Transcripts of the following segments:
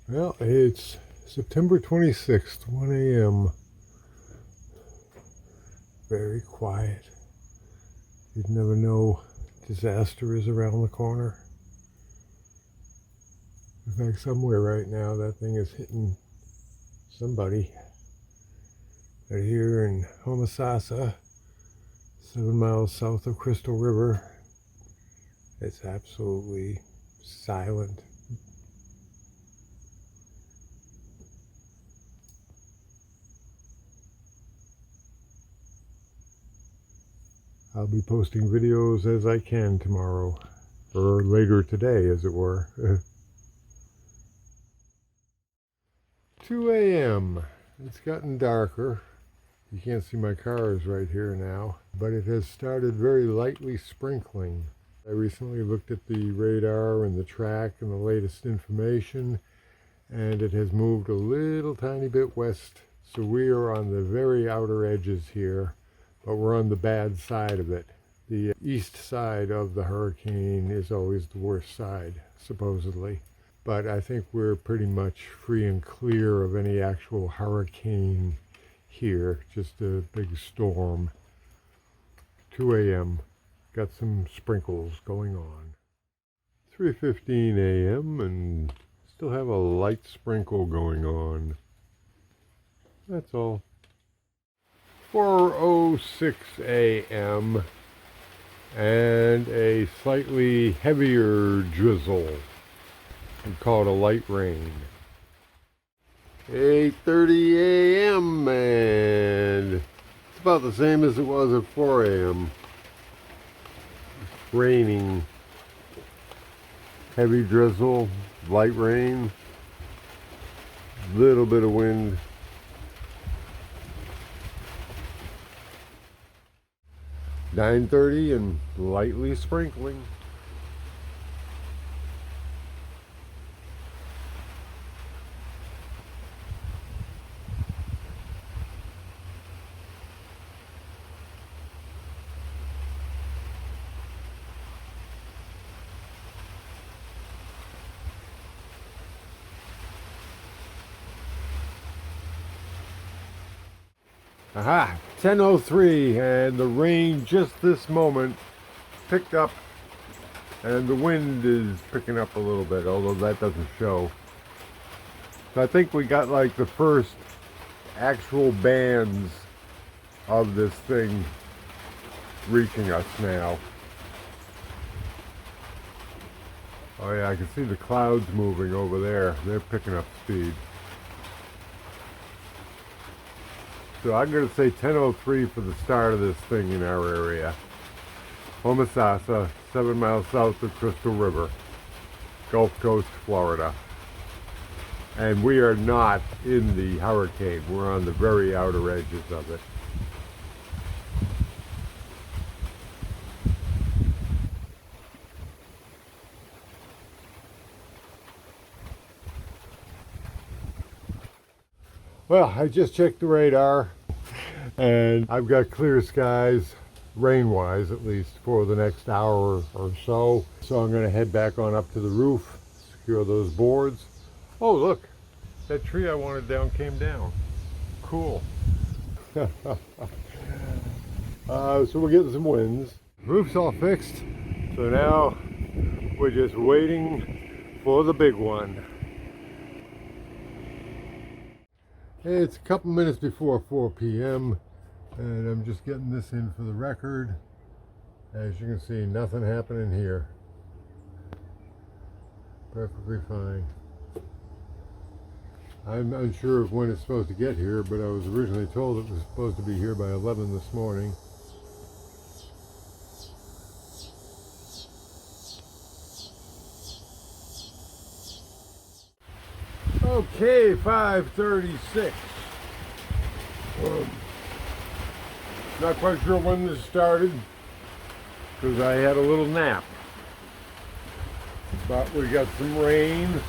Well, it's September 26th, 1 a.m. Very quiet. You'd never know disaster is around the corner. In fact, somewhere right now that thing is hitting somebody. They're here in Homosassa, 7 miles south of Crystal River. It's absolutely silent. I'll be posting videos as I can tomorrow, or later today, as it were. 2 a.m. It's gotten darker. You can't see my cars right here now, but it has started very lightly sprinkling. I recently looked at the radar and the track and the latest information, and it has moved a little tiny bit west. So we are on the very outer edges here, but we're on the bad side of it. The east side of the hurricane is always the worst side, supposedly. But I think we're pretty much free and clear of any actual hurricane here, just a big storm. 2 a.m. Got some sprinkles going on. 3:15 a.m. and still have a light sprinkle going on. That's all. 4:06 a.m. and a slightly heavier drizzle. We call it a light rain. 8:30 a.m. and it's about the same as it was at 4 a.m. Raining. Heavy drizzle, light rain, little bit of wind. 9:30 and lightly sprinkling. Aha, 10:03, and the rain just this moment picked up, and the wind is picking up a little bit, although that doesn't show. So I think we got like the first actual bands of this thing reaching us now. Oh yeah, I can see the clouds moving over there. They're picking up speed. So I'm going to say 10:03 for the start of this thing in our area. Homosassa, 7 miles south of Crystal River, Gulf Coast, Florida. And we are not in the hurricane. We're on the very outer edges of it. Well, I just checked the radar, and I've got clear skies, rain-wise at least, for the next hour or so. So I'm going to head back on up to the roof, secure those boards. Oh, look, that tree I wanted down came down. Cool. So we're getting some winds. Roof's all fixed, so now we're just waiting for the big one. It's a couple minutes before 4 p.m. and I'm just getting this in for the record. As you can see, nothing happening here. Perfectly fine. I'm unsure of when it's supposed to get here, but I was originally told it was supposed to be here by 11 this morning. Okay, 5:36. Not quite sure when this started because I had a little nap. But we got some rain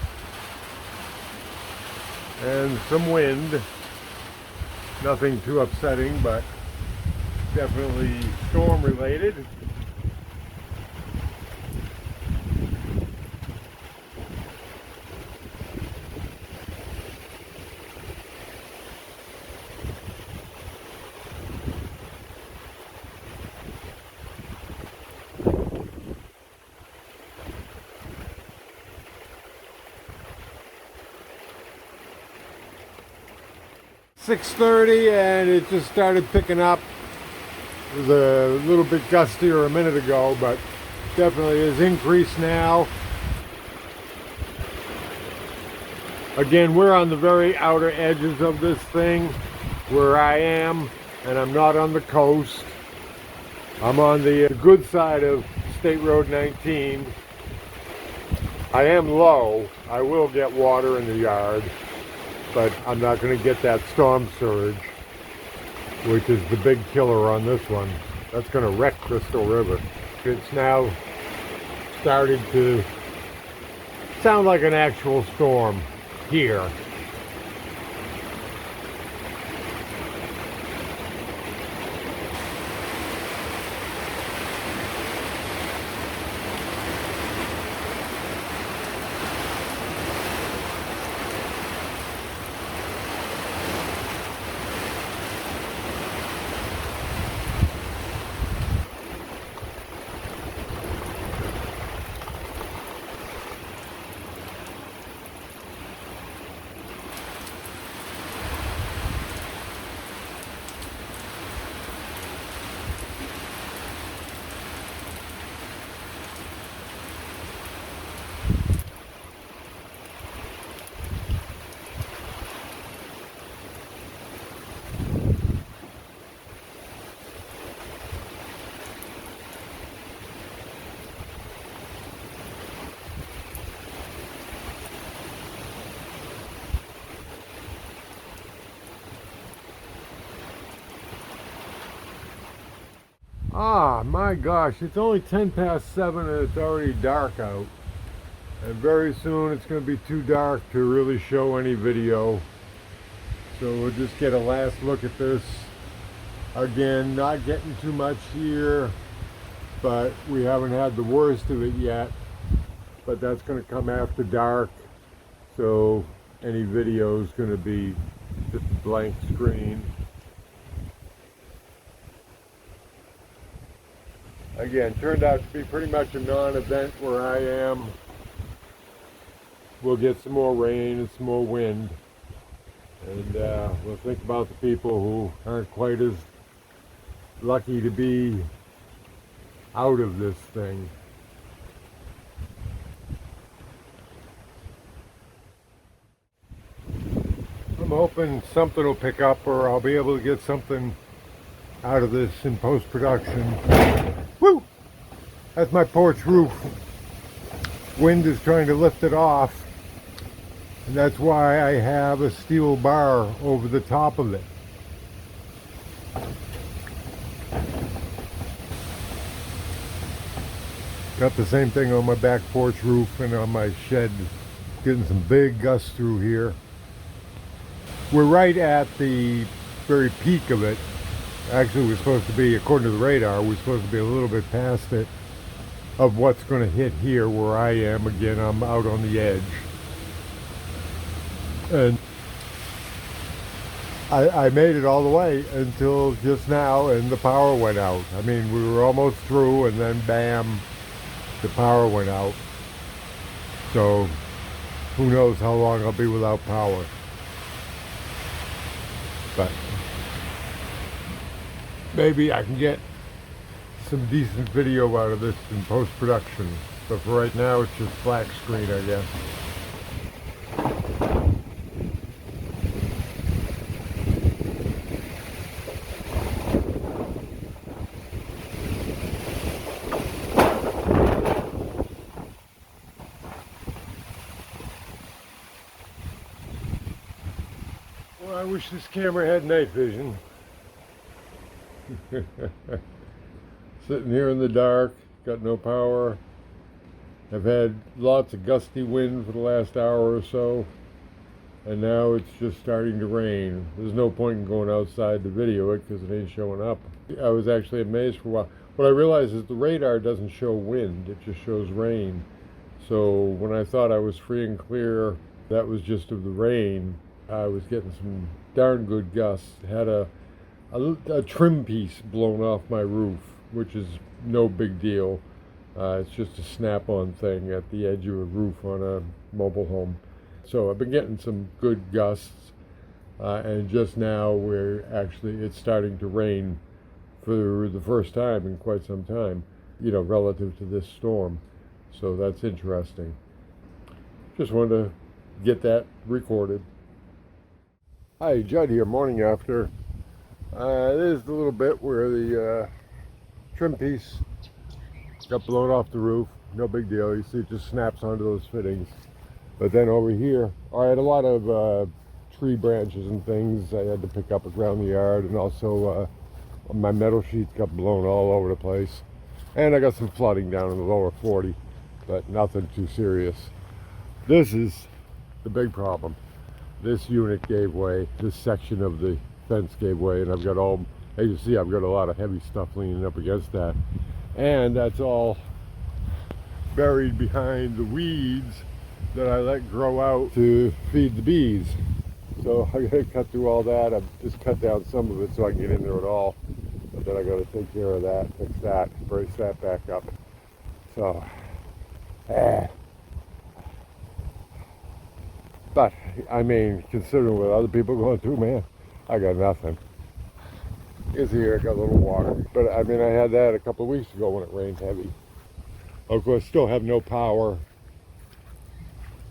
and some wind. Nothing too upsetting, but definitely storm related. 6:30 and it just started picking up. It was a little bit gustier a minute ago, but definitely is increased now. Again, we're on the very outer edges of this thing where I am, and I'm not on the coast. I'm on the good side of State Road 19. I am low. I will get water in the yard, but I'm not going to get that storm surge, which is the big killer on this one. That's going to wreck Crystal River. It's now starting to sound like an actual storm here. Ah, my gosh, it's only 10 past 7 and it's already dark out. And very soon it's going to be too dark to really show any video. So we'll just get a last look at this. Again, not getting too much here, but we haven't had the worst of it yet. But that's going to come after dark. So any video is going to be just a blank screen. Again, turned out to be pretty much a non-event where I am. We'll get some more rain and some more wind. And we'll think about the people who aren't quite as lucky to be out of this thing. I'm hoping something will pick up, or I'll be able to get something out of this in post-production. Woo! That's my porch roof. Wind is trying to lift it off, and that's why I have a steel bar over the top of it. Got the same thing on my back porch roof and on my shed. Getting some big gusts through here. We're right at the very peak of it. Actually, we're supposed to be, according to the radar, we're supposed to be a little bit past it of what's going to hit here where I am. Again, I'm out on the edge. And I made it all the way until just now, and the power went out. I mean, we were almost through, and then bam, the power went out. So, who knows how long I'll be without power. But maybe I can get some decent video out of this in post-production. But for right now, it's just black screen, I guess. Well, I wish this camera had night vision. Sitting here in the dark, got no power. I've had lots of gusty wind for the last hour or so, and now it's just starting to rain. There's no point in going outside to video it because it ain't showing up. I was actually amazed for a while. What I realized is the radar doesn't show wind, it just shows rain. So when I thought I was free and clear, that was just of the rain. I was getting some darn good gusts. Had a trim piece blown off my roof, which is no big deal. It's just a snap-on thing at the edge of a roof on a mobile home. So I've been getting some good gusts, And just now it's starting to rain for the first time in quite some time, relative to this storm. So that's interesting. Just wanted to get that recorded. Hi, Judd here, morning after. This is the little bit where the trim piece got blown off the roof. No big deal. You see it just snaps onto those fittings. But then over here, I had a lot of tree branches and things I had to pick up around the yard, and also my metal sheets got blown all over the place. And I got some flooding down in the lower 40, but nothing too serious. This is the big problem. This unit gave way. This section of the fence gave way, and I've got as you see, I've got a lot of heavy stuff leaning up against that. And that's all buried behind the weeds that I let grow out to feed the bees. So I gotta cut through all that. I've just cut down some of it so I can get in there at all. But then I gotta take care of that, fix that, brace that back up. So, but I mean, considering what other people are going through, man, I got nothing. Is here, I got a little water. But I mean, I had that a couple of weeks ago when it rained heavy. Of course, still have no power.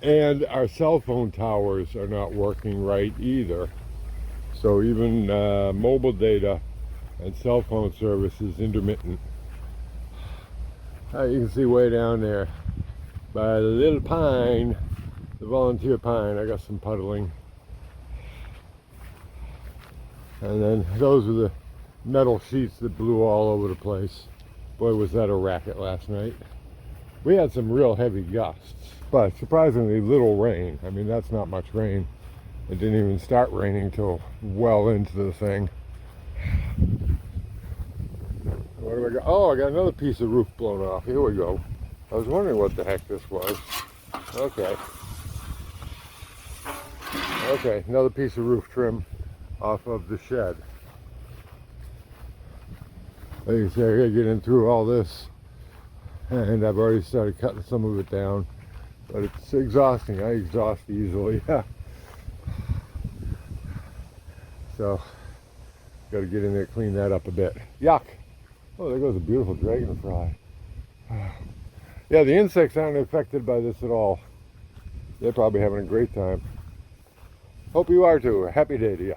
And our cell phone towers are not working right either. So even mobile data and cell phone service is intermittent. You can see way down there by the little pine, the volunteer pine, I got some puddling. And then those are the metal sheets that blew all over the place. Boy, was that a racket last night. We had some real heavy gusts, but surprisingly little rain. I mean, that's not much rain. It didn't even start raining till well into the thing. What do I got? Oh, I got another piece of roof blown off. Here we go. I was wondering what the heck this was. Okay. Okay, another piece of roof trim off of the shed. Like you say, I gotta get in through all this. And I've already started cutting some of it down. But it's exhausting. I exhaust easily. So, got to get in there, clean that up a bit. Yuck! Oh, there goes a beautiful dragonfly. Yeah, the insects aren't affected by this at all. They're probably having a great time. Hope you are too. Happy day to you.